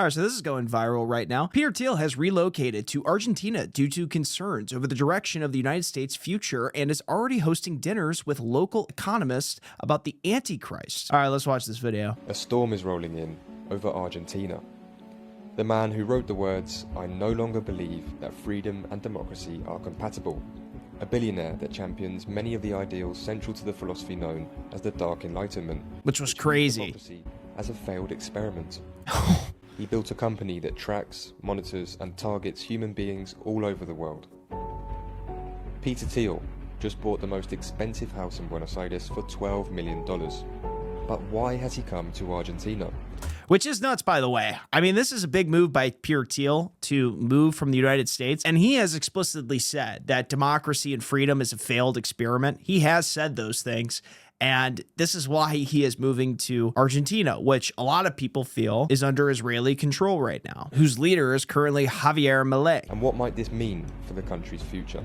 All right, so this is going viral right now. Peter Thiel has relocated to Argentina due to concerns over the direction of the United States' future and is already hosting dinners with local economists about the Antichrist. All right, let's watch this video. A storm is rolling in over Argentina. The man who wrote the words, "I no longer believe that freedom and democracy are compatible." A billionaire that champions many of the ideals central to the philosophy known as the Dark Enlightenment. Which was crazy. Democracy as a failed experiment. He built a company that tracks, monitors, and targets human beings all over the world. Peter Thiel just bought the most expensive house in Buenos Aires for $12 million. But why has he come to Argentina? Which is nuts, by the way. I mean, this is a big move by Peter Thiel to move from the United States. And he has explicitly said that democracy and freedom is a failed experiment. He has said those things. And this is why he is moving to Argentina, which a lot of people feel is under Israeli control right now, whose leader is currently Javier Milei. And what might this mean for the country's future?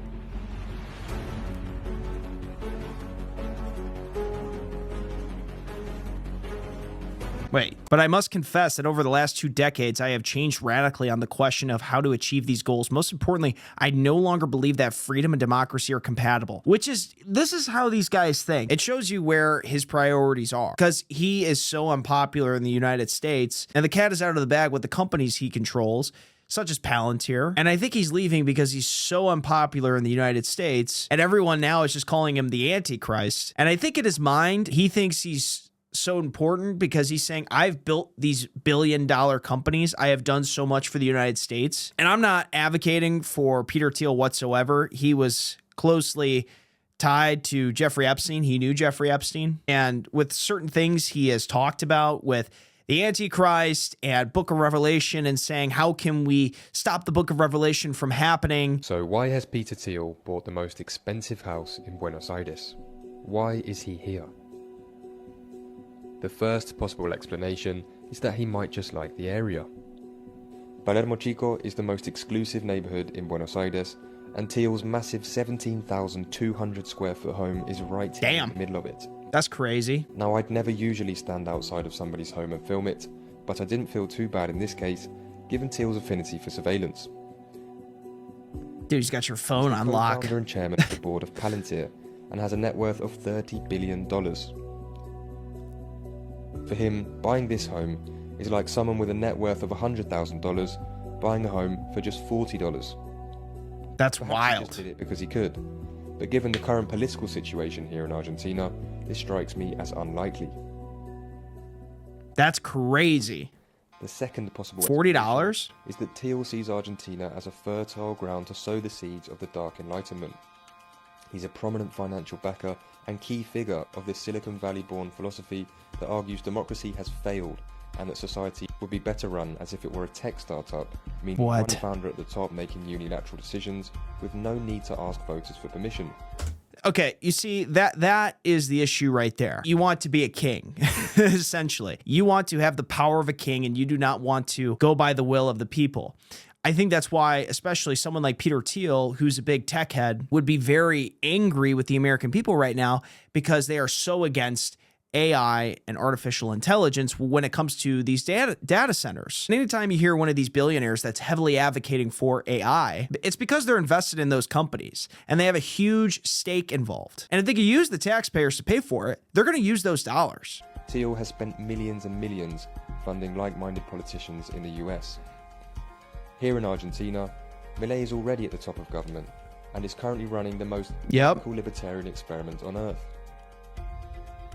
Wait, but I must confess that over the last 2 decades, I have changed radically on the question of how to achieve these goals. Most importantly, I no longer believe that freedom and democracy are compatible, this is how these guys think. It shows you where his priorities are, because he is so unpopular in the United States, and the cat is out of the bag with the companies he controls, such as Palantir. And I think he's leaving because he's so unpopular in the United States, and everyone now is just calling him the Antichrist. And I think in his mind, he thinks he's so important because he's saying, I've built these billion-dollar companies. I have done so much for the United States. And I'm not advocating for Peter Thiel whatsoever. He was closely tied to Jeffrey Epstein. He knew Jeffrey Epstein. And with certain things he has talked about with the Antichrist and Book of Revelation and saying, how can we stop the Book of Revelation from happening? So why has Peter Thiel bought the most expensive house in Buenos Aires? Why is he here? The first possible explanation is that he might just like the area. Palermo Chico is the most exclusive neighbourhood in Buenos Aires, and Thiel's massive 17,200 square foot home is right in the middle of it. That's crazy. Now, I'd never usually stand outside of somebody's home and film it, but I didn't feel too bad in this case, given Thiel's affinity for surveillance. Dude, he's got your phone on lock. He's co-founder and chairman of the board of Palantir, and has a net worth of $30 billion. For him, buying this home is like someone with a net worth of $100,000 buying a home for just $40. That's Perhaps wild. He just did it because he could. But given the current political situation here in Argentina, this strikes me as unlikely. That's crazy. The second possible $40 is that Thiel sees Argentina as a fertile ground to sow the seeds of the Dark Enlightenment. He's a prominent financial backer and key figure of this Silicon Valley-born philosophy that argues democracy has failed and that society would be better run as if it were a tech startup, meaning one founder at the top making unilateral decisions with no need to ask voters for permission. Okay, you see, that is the issue right there. You want to be a king, essentially. You want to have the power of a king, and you do not want to go by the will of the people. I think that's why, especially someone like Peter Thiel, who's a big tech head, would be very angry with the American people right now because they are so against AI and artificial intelligence when it comes to these data centers. And anytime you hear one of these billionaires that's heavily advocating for AI, it's because they're invested in those companies and they have a huge stake involved. And if they can use the taxpayers to pay for it, they're going to use those dollars. Thiel has spent millions and millions funding like-minded politicians in the US. Here in Argentina, Milei is already at the top of government and is currently running the most radical libertarian experiment on earth.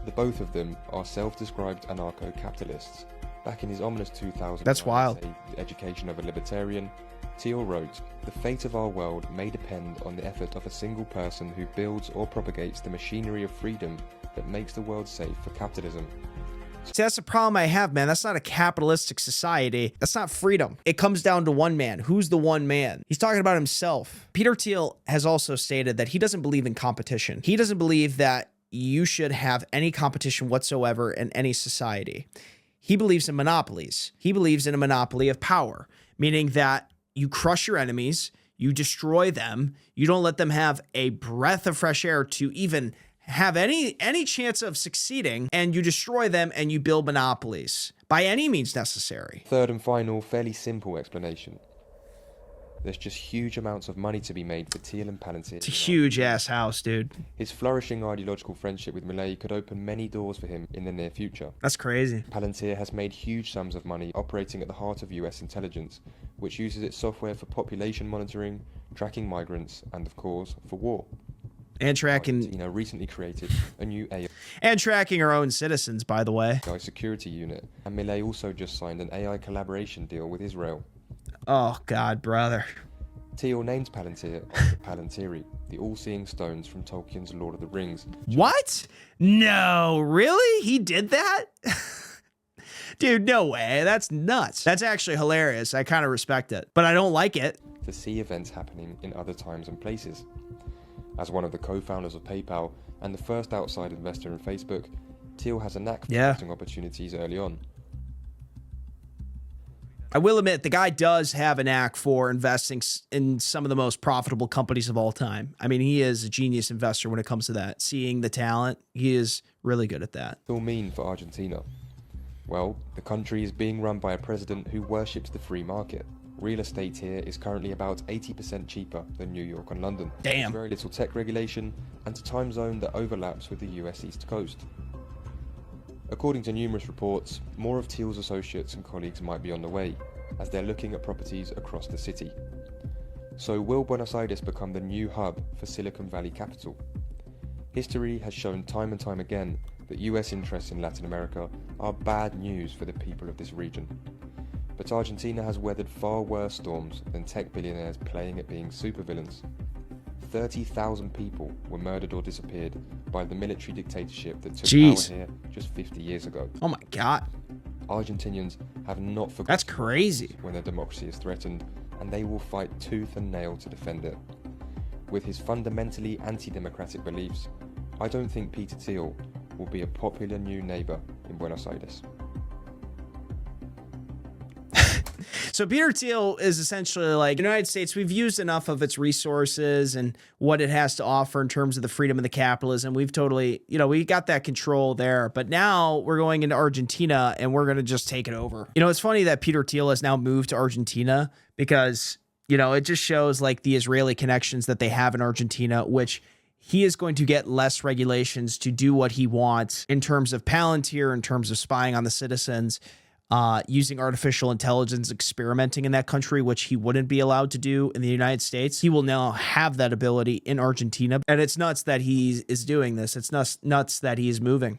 The both of them are self-described anarcho-capitalists. Back in his ominous 2000 That's wild. The Education of a Libertarian, Thiel wrote, "The fate of our world may depend on the effort of a single person who builds or propagates the machinery of freedom that makes the world safe for capitalism." See, that's the problem I have, man. That's not a capitalistic society. That's not freedom. It comes down to one man. Who's the one man? He's talking about himself. Peter Thiel has also stated that he doesn't believe in competition. He doesn't believe that you should have any competition whatsoever in any society. He believes in monopolies. He believes in a monopoly of power, meaning that you crush your enemies, you destroy them, you don't let them have a breath of fresh air to even have any chance of succeeding, and you destroy them and you build monopolies. by any means necessary. Third and final, fairly simple explanation. There's just huge amounts of money to be made for Thiel and Palantir. It's a huge ass house, dude. His flourishing ideological friendship with Milei could open many doors for him in the near future. That's crazy. Palantir has made huge sums of money operating at the heart of US intelligence, which uses its software for population monitoring, tracking migrants, and of course, for war. And tracking... Argentina recently created a new AI... And tracking our own citizens, by the way. security unit, and Milei also just signed an AI collaboration deal with Israel. Oh, God, brother. Thiel names Palantir after Palantiri, the all-seeing stones from Tolkien's Lord of the Rings. What? No, really? He did that? Dude, no way. That's nuts. That's actually hilarious. I kind of respect it, but I don't like it. To see events happening in other times and places. As one of the co-founders of PayPal and the first outside investor in Facebook, Thiel has a knack for finding opportunities early on. I will admit, the guy does have a knack for investing in some of the most profitable companies of all time. I mean, he is a genius investor when it comes to that. Seeing the talent, he is really good at that. What does it all mean for Argentina? Well, the country is being run by a president who worships the free market. Real estate here is currently about 80% cheaper than New York and London. Damn. There's very little tech regulation and a time zone that overlaps with the US East Coast. According to numerous reports, more of Thiel's associates and colleagues might be on the way, as they're looking at properties across the city. So will Buenos Aires become the new hub for Silicon Valley capital? History has shown time and time again that US interests in Latin America are bad news for the people of this region. But Argentina has weathered far worse storms than tech billionaires playing at being supervillains. 30,000 people were murdered or disappeared by the military dictatorship that took power here just 50 years ago. Oh my God. Argentinians have not forgotten. That's crazy. When their democracy is threatened, and they will fight tooth and nail to defend it. With his fundamentally anti-democratic beliefs, I don't think Peter Thiel will be a popular new neighbor in Buenos Aires. So Peter Thiel is essentially like, the United States, we've used enough of its resources and what it has to offer in terms of the freedom of the capitalism. We've totally, we got that control there. But now we're going into Argentina and we're going to just take it over. It's funny that Peter Thiel has now moved to Argentina because, it just shows like the Israeli connections that they have in Argentina, which he is going to get less regulations to do what he wants in terms of Palantir, in terms of spying on the citizens. Using artificial intelligence, experimenting in that country, which he wouldn't be allowed to do in the United States. He will now have that ability in Argentina. And it's nuts that he is doing this. It's nuts that he is moving.